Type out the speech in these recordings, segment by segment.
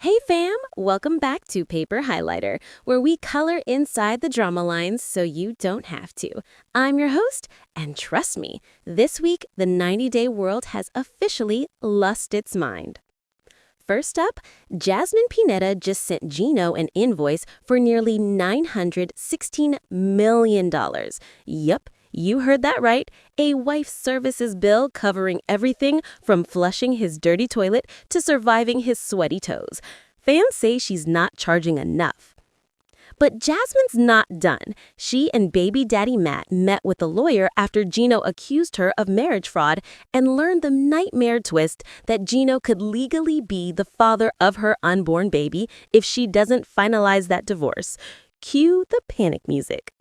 Hey fam, welcome back to Paper Highlighter, where we color inside the drama lines so you don't have to. I'm your host, and trust me, this week the 90-day world has officially lost its mind. First up, Jasmine Pineda just sent Gino an invoice for nearly $916 million. Yup. You heard that right, a wife services bill covering everything from flushing his dirty toilet to surviving his sweaty toes. Fans say she's not charging enough. But Jasmine's not done. She and baby daddy Matt met with a lawyer after Gino accused her of marriage fraud and learned the nightmare twist that Gino could legally be the father of her unborn baby if she doesn't finalize that divorce. Cue the panic music.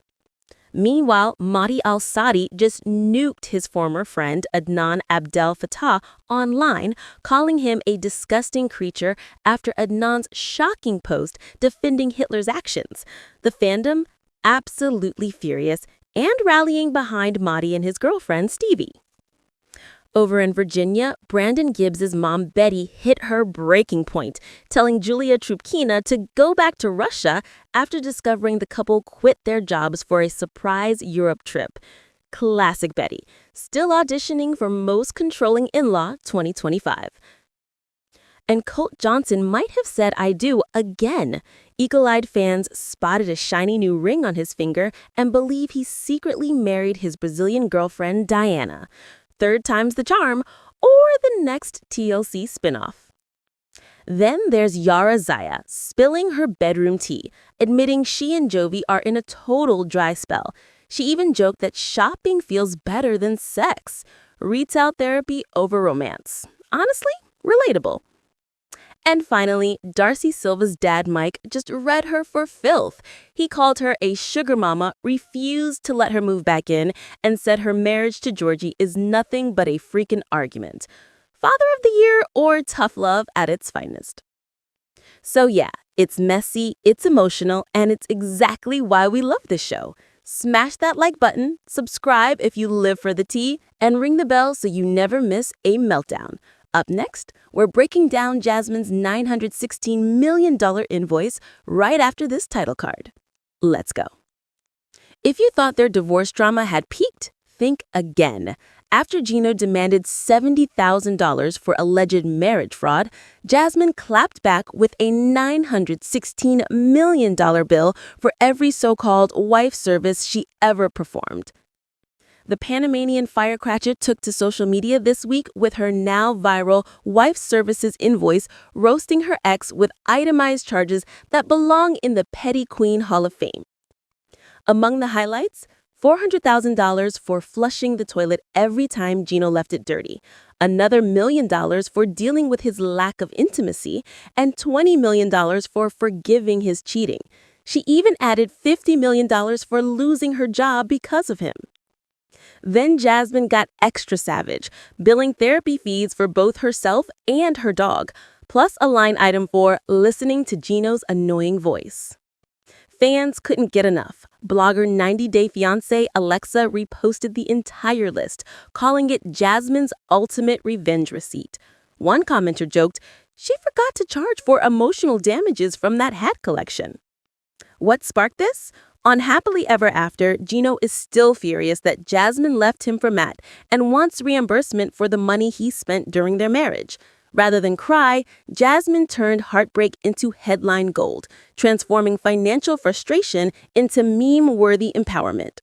Meanwhile, Mahdi al-Saadi just nuked his former friend Adnan Abdel Fattah online, calling him a disgusting creature after Adnan's shocking post defending Hitler's actions. The fandom absolutely furious and rallying behind Mahdi and his girlfriend Stevie. Over in Virginia, Brandon Gibbs' mom Betty hit her breaking point, telling Julia Trubkina to go back to Russia after discovering the couple quit their jobs for a surprise Europe trip. Classic Betty, still auditioning for Most Controlling In-Law 2025. And Colt Johnson might have said I do again. Eagle-eyed fans spotted a shiny new ring on his finger and believe he secretly married his Brazilian girlfriend Diana. Third time's the charm, or the next TLC spinoff. Then there's Yara Zaya spilling her bedroom tea, admitting she and Jovi are in a total dry spell. She even joked that shopping feels better than sex. Retail therapy over romance. Honestly, relatable. And finally, Darcey Silva's dad Mike just read her for filth. He called her a sugar mama, refused to let her move back in, and said her marriage to Georgie is nothing but a freaking argument. Father of the year or tough love at its finest. So yeah, it's messy, it's emotional, and it's exactly why we love this show. Smash that like button, subscribe if you live for the tea, and ring the bell so you never miss a meltdown. Up next, we're breaking down Jasmine's $916 million invoice right after this title card. Let's go. If you thought their divorce drama had peaked, think again. After Gino demanded $70,000 for alleged marriage fraud, Jasmine clapped back with a $916 million bill for every so-called wife service she ever performed. The Panamanian firecracker took to social media this week with her now viral wife services invoice roasting her ex with itemized charges that belong in the Petty Queen Hall of Fame. Among the highlights, $400,000 for flushing the toilet every time Gino left it dirty, another $1 million for dealing with his lack of intimacy, and $20 million for forgiving his cheating. She even added $50 million for losing her job because of him. Then Jasmine got extra savage, billing therapy fees for both herself and her dog, plus a line item for listening to Gino's annoying voice. Fans couldn't get enough. Blogger 90-Day Fiancé Alexa reposted the entire list, calling it Jasmine's ultimate revenge receipt. One commenter joked, she forgot to charge for emotional damages from that hat collection. What sparked this? On Happily Ever After, Gino is still furious that Jasmine left him for Matt and wants reimbursement for the money he spent during their marriage. Rather than cry, Jasmine turned heartbreak into headline gold, transforming financial frustration into meme-worthy empowerment.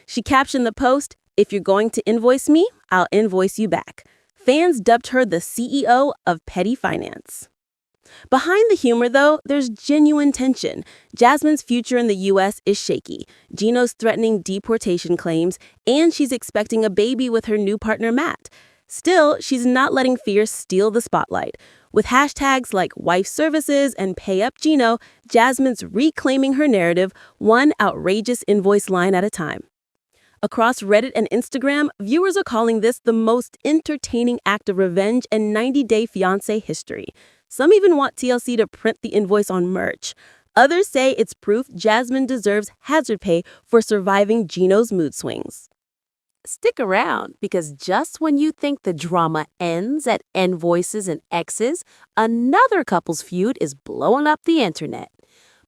She captioned the post, "If you're going to invoice me, I'll invoice you back." Fans dubbed her the CEO of petty finance. Behind the humor, though, there's genuine tension. Jasmine's future in the U.S. is shaky. Gino's threatening deportation claims, and she's expecting a baby with her new partner, Matt. Still, she's not letting fear steal the spotlight. With hashtags like wife services and pay up Gino, Jasmine's reclaiming her narrative, one outrageous invoice line at a time. Across Reddit and Instagram, viewers are calling this the most entertaining act of revenge in 90-Day Fiancé history. Some even want TLC to print the invoice on merch. Others say it's proof Jasmine deserves hazard pay for surviving Gino's mood swings. stick around because just when you think the drama ends at invoices and exes, another couple's feud is blowing up the internet.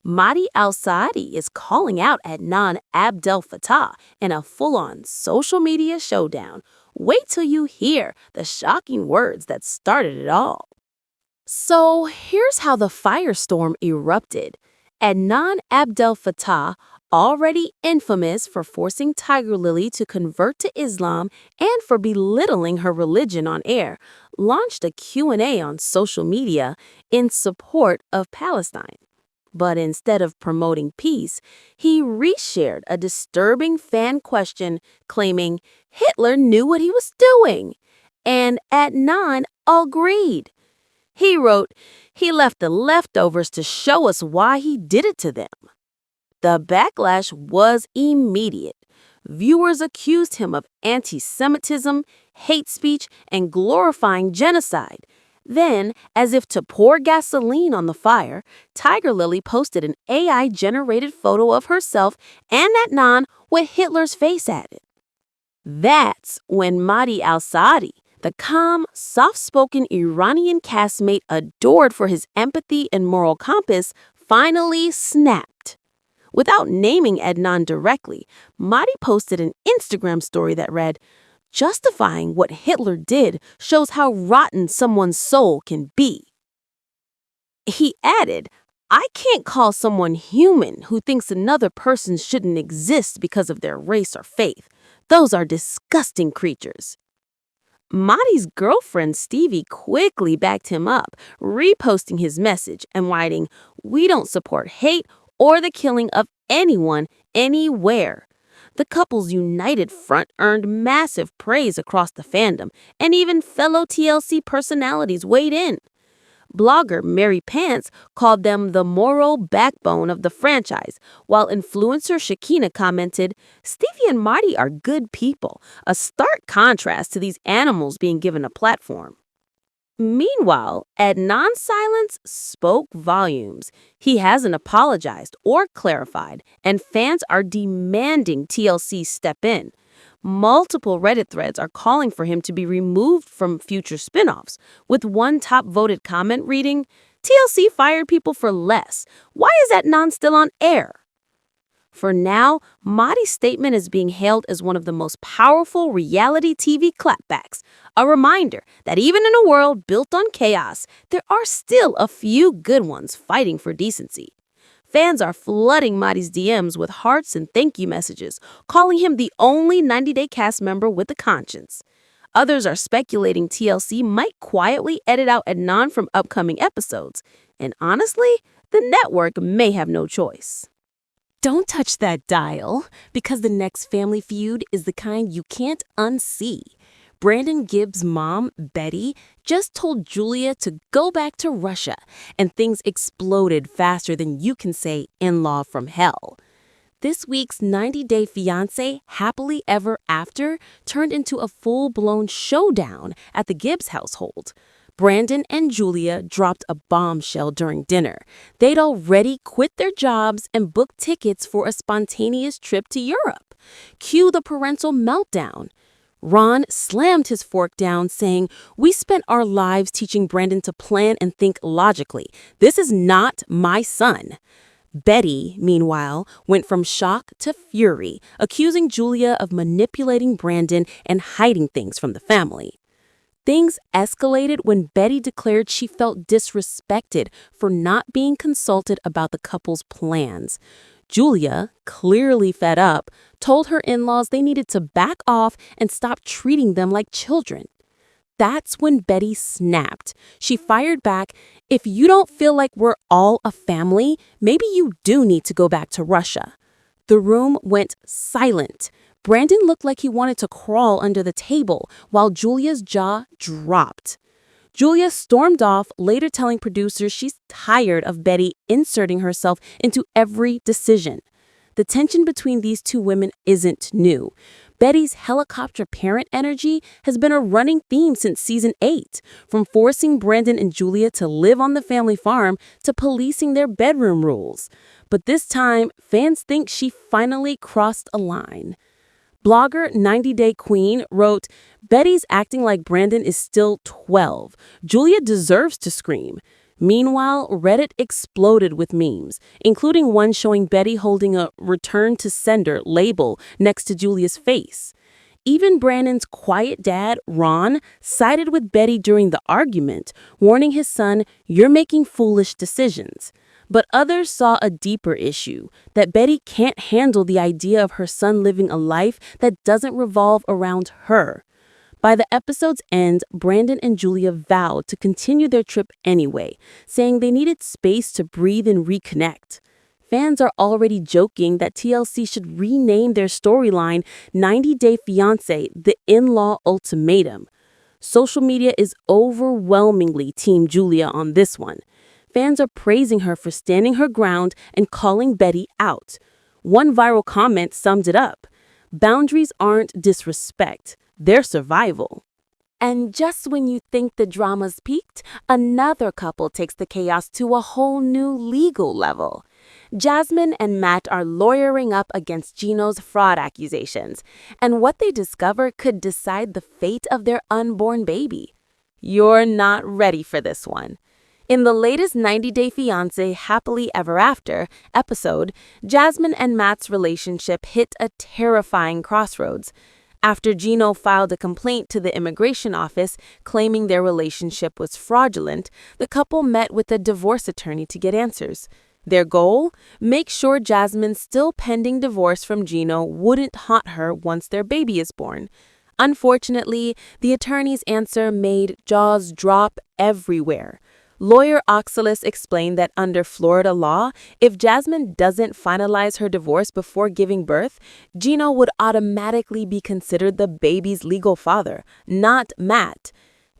Mahdi al-Saadi is calling out Adnan Abdel Fattah in a full-on social media showdown. Wait till you hear the shocking words that started it all. So here's how the firestorm erupted. Adnan Abdel Fattah, already infamous for forcing Tiger Lily to convert to Islam and for belittling her religion on air, launched a Q&A on social media in support of Palestine. But instead of promoting peace, he reshared a disturbing fan question claiming Hitler knew what he was doing. And Adnan agreed. He wrote, "He left the leftovers to show us why he did it to them." The backlash was immediate. Viewers accused him of anti-Semitism, hate speech, and glorifying genocide. Then, as if to pour gasoline on the fire, Tiger Lily posted an AI-generated photo of herself and Adnan with Hitler's face added. That's when Mahdi al-Saadi, the calm, soft-spoken Iranian castmate adored for his empathy and moral compass, finally snapped. Without naming Adnan directly, Mahdi posted an Instagram story that read, "Justifying what Hitler did shows how rotten someone's soul can be." He added, "I can't call someone human who thinks another person shouldn't exist because of their race or faith. Those are disgusting creatures." Mahdi's girlfriend Stevie quickly backed him up, reposting his message and writing, "We don't support hate or the killing of anyone, anywhere." The couple's united front earned massive praise across the fandom, and even fellow TLC personalities weighed in. Blogger Mary Pants called them the moral backbone of the franchise, while influencer Shakina commented, "Stevie and Mahdi are good people, a stark contrast to these animals being given a platform." Meanwhile, Adnan's silence spoke volumes. He hasn't apologized or clarified, and fans are demanding TLC step in. Multiple Reddit threads are calling for him to be removed from future spin-offs, with one top-voted comment reading, "TLC fired people for less. Why is Adnan still on air?" For now, Mahdi's statement is being hailed as one of the most powerful reality TV clapbacks, a reminder that even in a world built on chaos, there are still a few good ones fighting for decency. Fans are flooding Mahdi's DMs with hearts and thank you messages, calling him the only 90-day cast member with a conscience. Others are speculating TLC might quietly edit out Adnan from upcoming episodes, and honestly, the network may have no choice. Don't touch that dial, because the next family feud is the kind you can't unsee. Brandon Gibbs' mom, Betty, just told Julia to go back to Russia, and things exploded faster than you can say in-law from hell. This week's 90-Day Fiancé Happily Ever After turned into a full-blown showdown at the Gibbs household. Brandon and Julia dropped a bombshell during dinner. They'd already quit their jobs and booked tickets for a spontaneous trip to Europe. Cue the parental meltdown. Ron slammed his fork down, saying, "We spent our lives teaching Brandon to plan and think logically. This is not my son." Betty, meanwhile, went from shock to fury, accusing Julia of manipulating Brandon and hiding things from the family. Things escalated when Betty declared she felt disrespected for not being consulted about the couple's plans. Julia, clearly fed up, told her in-laws they needed to back off and stop treating them like children. That's when Betty snapped. She fired back, "If you don't feel like we're all a family, maybe you do need to go back to Russia." The room went silent. Brandon looked like he wanted to crawl under the table, while Julia's jaw dropped. Julia stormed off, later telling producers she's tired of Betty inserting herself into every decision. The tension between these two women isn't new. Betty's helicopter parent energy has been a running theme since season 8, from forcing Brandon and Julia to live on the family farm to policing their bedroom rules. But this time, fans think she finally crossed a line. Blogger 90 Day Queen wrote, Betty's acting like Brandon is still 12. Julia deserves to scream. Meanwhile, Reddit exploded with memes, including one showing Betty holding a return to sender label next to Julia's face. Even Brandon's quiet dad, Ron, sided with Betty during the argument, warning his son, "You're making foolish decisions." But others saw a deeper issue, that Betty can't handle the idea of her son living a life that doesn't revolve around her. By the episode's end, Brandon and Julia vowed to continue their trip anyway, saying they needed space to breathe and reconnect. Fans are already joking that TLC should rename their storyline 90 Day Fiancé, the in-law ultimatum. Social media is overwhelmingly Team Julia on this one. Fans are praising her for standing her ground and calling Betty out. One viral comment summed it up. Boundaries aren't disrespect, they're survival. And just when you think the drama's peaked, another couple takes the chaos to a whole new legal level. Jasmine and Matt are lawyering up against Gino's fraud accusations, and what they discover could decide the fate of their unborn baby. You're not ready for this one. In the latest 90 Day Fiancé Happily Ever After episode, Jasmine and Matt's relationship hit a terrifying crossroads. After Gino filed a complaint to the immigration office claiming their relationship was fraudulent, the couple met with a divorce attorney to get answers. Their goal? Make sure Jasmine's still pending divorce from Gino wouldn't haunt her once their baby is born. Unfortunately, the attorney's answer made jaws drop everywhere. Lawyer Oxalis explained that under Florida law, if Jasmine doesn't finalize her divorce before giving birth, Gino would automatically be considered the baby's legal father, not Matt.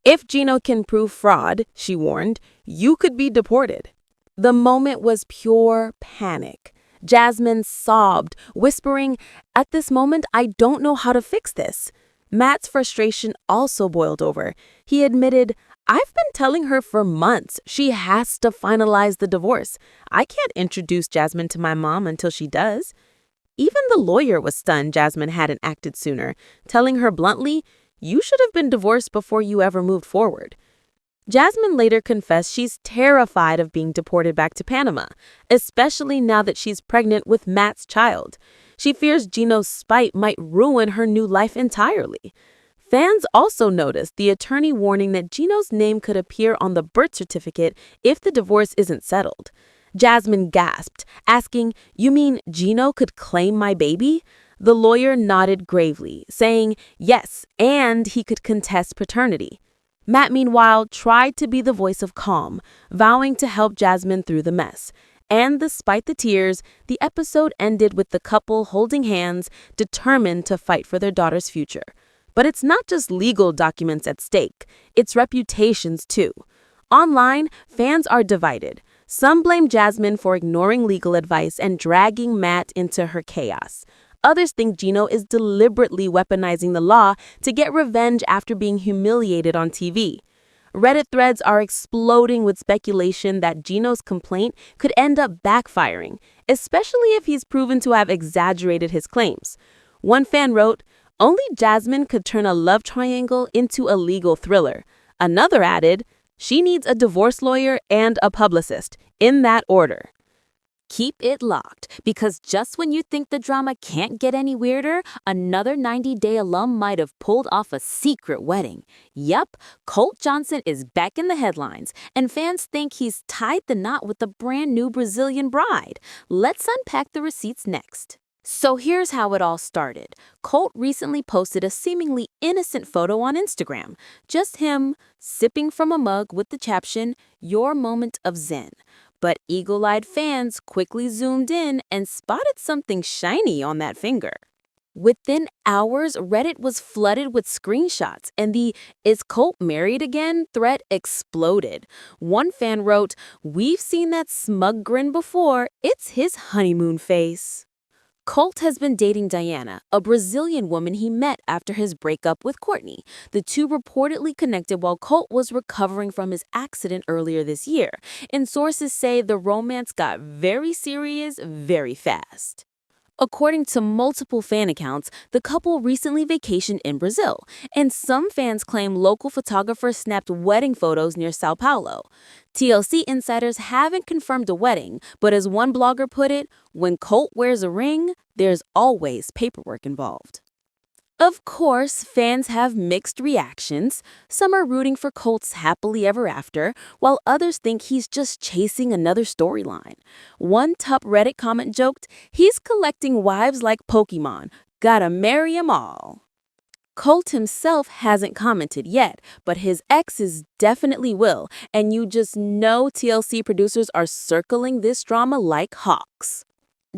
If Gino can prove fraud, she warned, you could be deported. The moment was pure panic. Jasmine sobbed, whispering, "At this moment, I don't know how to fix this." Matt's frustration also boiled over. He admitted, "I've been telling her for months she has to finalize the divorce. I can't introduce Jasmine to my mom until she does." Even the lawyer was stunned Jasmine hadn't acted sooner, telling her bluntly, "You should have been divorced before you ever moved forward." Jasmine later confessed she's terrified of being deported back to Panama, especially now that she's pregnant with Matt's child. She fears Gino's spite might ruin her new life entirely. Fans also noticed the attorney warning that Gino's name could appear on the birth certificate if the divorce isn't settled. Jasmine gasped, asking, "You mean Gino could claim my baby?" The lawyer nodded gravely, saying, "Yes, and he could contest paternity." Matt, meanwhile, tried to be the voice of calm, vowing to help Jasmine through the mess. And despite the tears, the episode ended with the couple holding hands, determined to fight for their daughter's future. But it's not just legal documents at stake, it's reputations too. Online, fans are divided. Some blame Jasmine for ignoring legal advice and dragging Matt into her chaos. Others think Gino is deliberately weaponizing the law to get revenge after being humiliated on TV. Reddit threads are exploding with speculation that Gino's complaint could end up backfiring, especially if he's proven to have exaggerated his claims. One fan wrote, "Only Jasmine could turn a love triangle into a legal thriller." Another added, "She needs a divorce lawyer and a publicist, in that order." Keep it locked, because just when you think the drama can't get any weirder, another 90 Day alum might have pulled off a secret wedding. Yup, Colt Johnson is back in the headlines, and fans think he's tied the knot with the brand new Brazilian bride. Let's unpack the receipts next. So here's how it all started. Colt recently posted a seemingly innocent photo on Instagram. Just him sipping from a mug with the caption, "Your moment of zen." But eagle-eyed fans quickly zoomed in and spotted something shiny on that finger. Within hours, Reddit was flooded with screenshots, and the "Is Colt married again?" thread exploded. One fan wrote, "We've seen that smug grin before. It's his honeymoon face." Colt has been dating Diana, a Brazilian woman he met after his breakup with Courtney. The two reportedly connected while Colt was recovering from his accident earlier this year, and sources say the romance got very serious very fast. According to multiple fan accounts, the couple recently vacationed in Brazil, and some fans claim local photographers snapped wedding photos near Sao Paulo. TLC insiders haven't confirmed a wedding, but as one blogger put it, when Colt wears a ring, there's always paperwork involved. Of course, fans have mixed reactions. Some are rooting for Colt's happily ever after, while others think he's just chasing another storyline. One top Reddit comment joked, "He's collecting wives like Pokemon. Gotta marry 'em all." Colt himself hasn't commented yet, but his exes definitely will, and you just know TLC producers are circling this drama like hawks.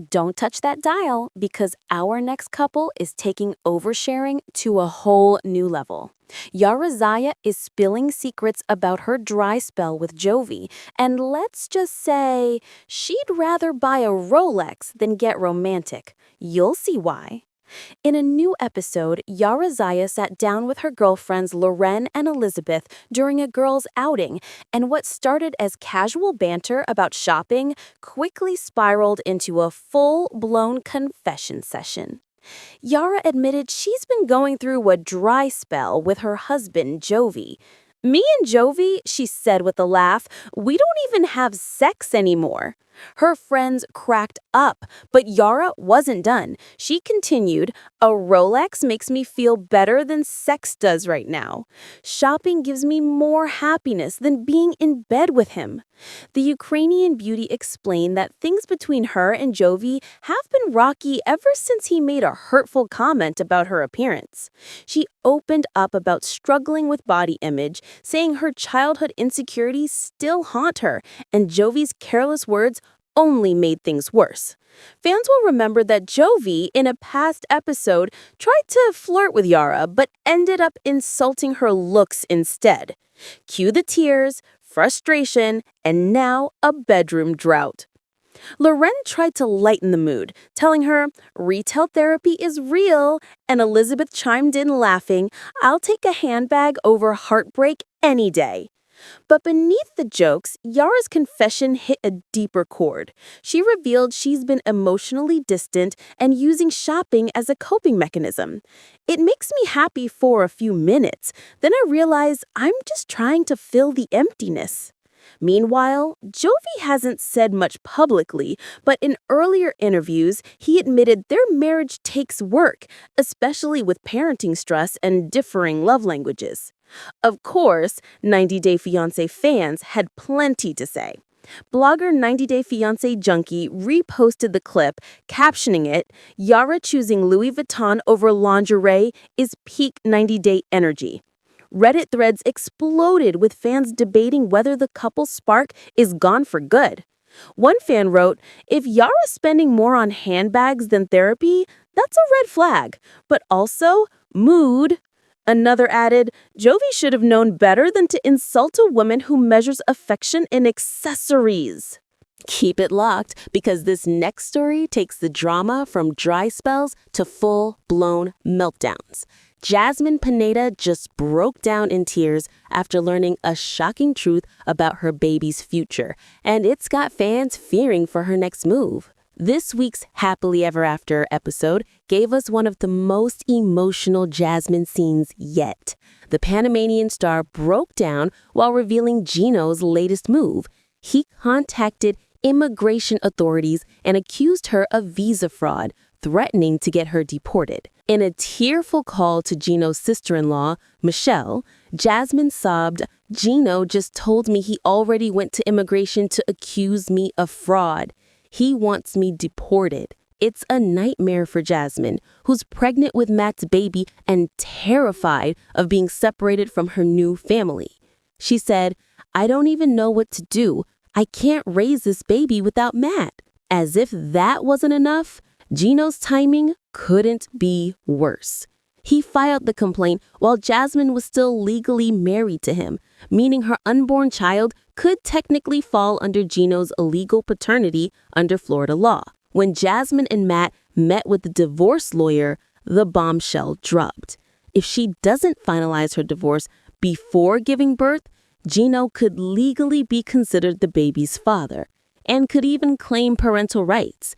Don't touch that dial, because our next couple is taking oversharing to a whole new level. Yara is spilling secrets about her dry spell with Jovi, and let's just say she'd rather buy a Rolex than get romantic. You'll see why. In a new episode, Yara sat down with her girlfriends Loren and Elizabeth during a girls' outing, and what started as casual banter about shopping quickly spiraled into a full-blown confession session. Yara admitted she's been going through a dry spell with her husband, Jovi. "Me and Jovi," she said with a laugh, "we don't even have sex anymore." Her friends cracked up, but Yara wasn't done. She continued, "A Rolex makes me feel better than sex does right now. Shopping gives me more happiness than being in bed with him." The Ukrainian beauty explained that things between her and Jovi have been rocky ever since he made a hurtful comment about her appearance. She opened up about struggling with body image, saying her childhood insecurities still haunt her, and Jovi's careless words only made things worse. Fans will remember that Jovi, in a past episode, tried to flirt with Yara, but ended up insulting her looks instead. Cue the tears, frustration, and now a bedroom drought. Loren tried to lighten the mood, telling her, "Retail therapy is real," and Elizabeth chimed in laughing, "I'll take a handbag over heartbreak any day." But beneath the jokes, Yara's confession hit a deeper chord. She revealed she's been emotionally distant and using shopping as a coping mechanism. "It makes me happy for a few minutes. Then I realize I'm just trying to fill the emptiness." Meanwhile, Jovi hasn't said much publicly, but in earlier interviews, he admitted their marriage takes work, especially with parenting stress and differing love languages. Of course, 90 Day Fiancé fans had plenty to say. Blogger 90 Day Fiancé Junkie reposted the clip, captioning it, "Yara choosing Louis Vuitton over lingerie is peak 90 Day energy." Reddit threads exploded with fans debating whether the couple's spark is gone for good. One fan wrote, "If Yara's spending more on handbags than therapy, that's a red flag, but also mood." Another added, "Jovi should have known better than to insult a woman who measures affection in accessories." Keep it locked, because this next story takes the drama from dry spells to full-blown meltdowns. Jasmine Pineda just broke down in tears after learning a shocking truth about her baby's future, and it's got fans fearing for her next move. This week's Happily Ever After episode gave us one of the most emotional Jasmine scenes yet. The Panamanian star broke down while revealing Gino's latest move. He contacted immigration authorities and accused her of visa fraud, threatening to get her deported. In a tearful call to Gino's sister-in-law, Michelle, Jasmine sobbed, "Gino just told me he already went to immigration to accuse me of fraud. He wants me deported." It's a nightmare for Jasmine, who's pregnant with Matt's baby and terrified of being separated from her new family. She said, "I don't even know what to do. I can't raise this baby without Matt." As if that wasn't enough, Gino's timing couldn't be worse. He filed the complaint while Jasmine was still legally married to him, meaning her unborn child could technically fall under Gino's illegal paternity under Florida law. When Jasmine and Matt met with the divorce lawyer, the bombshell dropped. If she doesn't finalize her divorce before giving birth, Gino could legally be considered the baby's father and could even claim parental rights.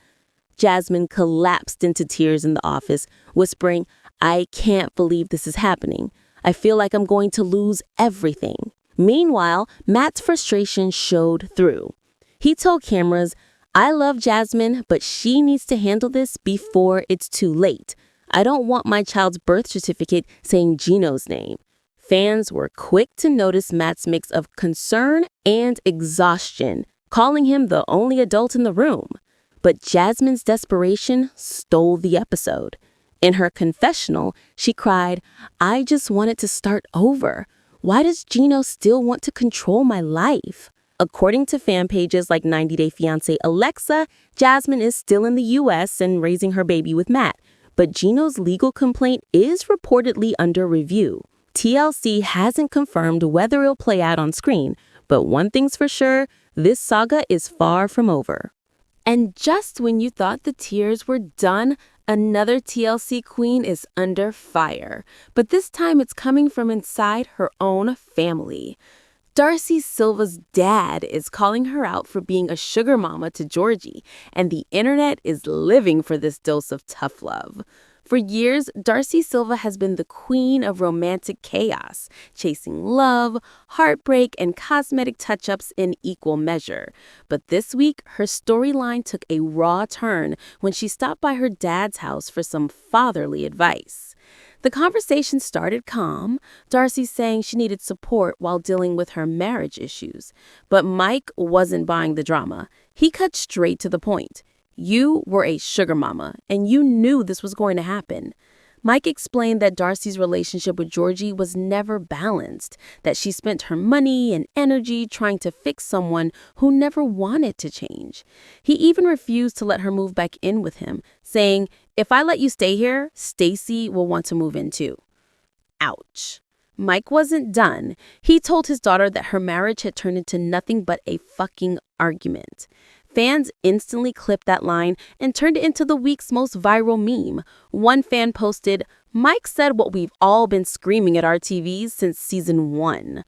Jasmine collapsed into tears in the office, whispering, "I can't believe this is happening. I feel like I'm going to lose everything." Meanwhile, Matt's frustration showed through. He told cameras, "I love Jasmine, but she needs to handle this before it's too late. I don't want my child's birth certificate saying Gino's name." Fans were quick to notice Matt's mix of concern and exhaustion, calling him the only adult in the room. But Jasmine's desperation stole the episode. In her confessional, she cried, "I just wanted to start over. Why does Gino still want to control my life?" According to fan pages like 90 Day Fiancé Alexa, Jasmine is still in the US and raising her baby with Matt. But Gino's legal complaint is reportedly under review. TLC hasn't confirmed whether it'll play out on screen, but one thing's for sure, this saga is far from over. And just when you thought the tears were done, another TLC queen is under fire. But this time it's coming from inside her own family. Darcey Silva's dad is calling her out for being a sugar mama to Georgie, and the internet is living for this dose of tough love. For years, Darcey Silva has been the queen of romantic chaos, chasing love, heartbreak, and cosmetic touch-ups in equal measure. But this week, her storyline took a raw turn when she stopped by her dad's house for some fatherly advice. The conversation started calm, Darcey saying she needed support while dealing with her marriage issues. But Mike wasn't buying the drama. He cut straight to the point. "You were a sugar mama, and you knew this was going to happen." Mike explained that Darcey's relationship with Georgie was never balanced, that she spent her money and energy trying to fix someone who never wanted to change. He even refused to let her move back in with him, saying, "If I let you stay here, Stacy will want to move in too." Ouch. Mike wasn't done. He told his daughter that her marriage had turned into nothing but a fucking argument. Fans instantly clipped that line and turned it into the week's most viral meme. One fan posted, "Mike said what we've all been screaming at our TVs since season 1.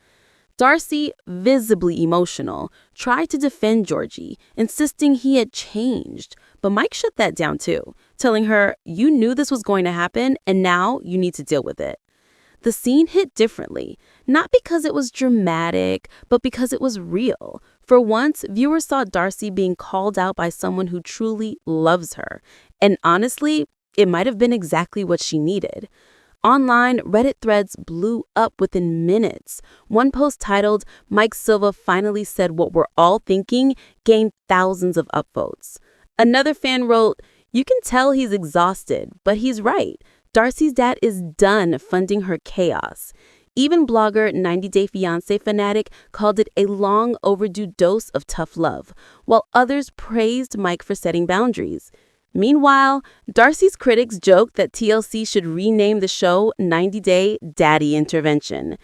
Darcey, visibly emotional, tried to defend Georgie, insisting he had changed. But Mike shut that down too, telling her, "You knew this was going to happen, and now you need to deal with it." The scene hit differently, not because it was dramatic, but because it was real. For once, viewers saw Darcey being called out by someone who truly loves her. And honestly, it might have been exactly what she needed. Online, Reddit threads blew up within minutes. One post titled, "Mike Silva finally said what we're all thinking," gained thousands of upvotes. Another fan wrote, "You can tell he's exhausted, but he's right. Darcey's dad is done funding her chaos." Even blogger 90 Day Fiancé fanatic called it a long overdue dose of tough love, while others praised Mike for setting boundaries. Meanwhile, Darcey's critics joked that TLC should rename the show 90 Day Daddy Intervention.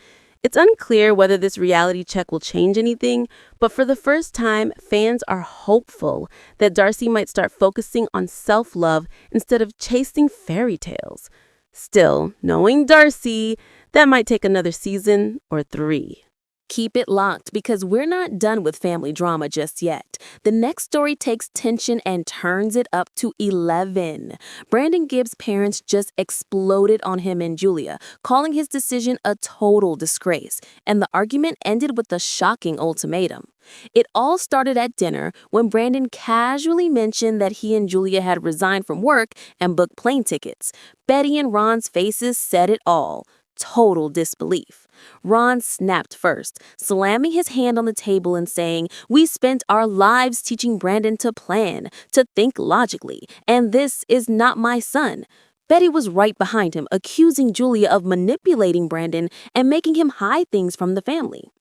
It's unclear whether this reality check will change anything, but for the first time, fans are hopeful that Darcey might start focusing on self-love instead of chasing fairy tales. Still, knowing Darcey, that might take another season or 3. Keep it locked because we're not done with family drama just yet. The next story takes tension and turns it up to 11. Brandon Gibbs' parents just exploded on him and Julia, calling his decision a total disgrace, and the argument ended with a shocking ultimatum. It all started at dinner when Brandon casually mentioned that he and Julia had resigned from work and booked plane tickets. Betty and Ron's faces said it all. Total disbelief. Ron snapped first, slamming his hand on the table and saying, "We spent our lives teaching Brandon to plan, to think logically, and this is not my son." Betty was right behind him, accusing Julia of manipulating Brandon and making him hide things from the family.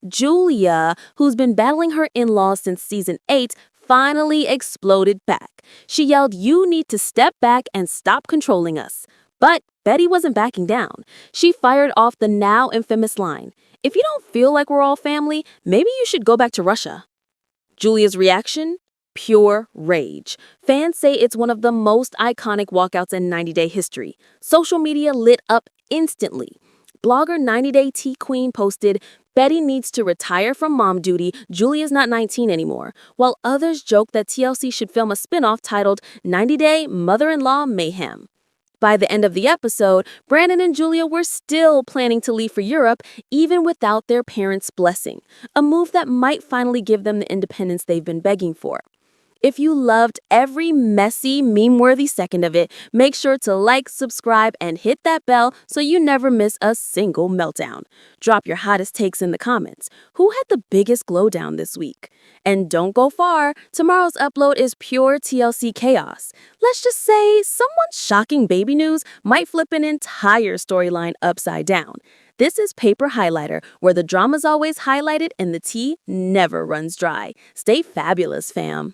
Julia, who's been battling her in-laws since season 8, finally exploded back. She yelled, "You need to step back and stop controlling us." But Betty wasn't backing down. She fired off the now infamous line, "If you don't feel like we're all family, maybe you should go back to Russia." Julia's reaction? Pure rage. Fans say it's one of the most iconic walkouts in 90 Day history. Social media lit up instantly. Blogger 90 Day Tea Queen posted, Betty needs to retire from mom duty. Julia's not 19 anymore, while others joke that TLC should film a spinoff titled 90 Day Mother-in-Law Mayhem. By the end of the episode, Brandon and Julia were still planning to leave for Europe, even without their parents' blessing, a move that might finally give them the independence they've been begging for. If you loved every messy, meme-worthy second of it, make sure to like, subscribe, and hit that bell so you never miss a single meltdown. Drop your hottest takes in the comments. Who had the biggest glow down this week? And don't go far. Tomorrow's upload is pure TLC chaos. Let's just say someone's shocking baby news might flip an entire storyline upside down. This is Paper Highlighter, where the drama's always highlighted and the tea never runs dry. Stay fabulous, fam.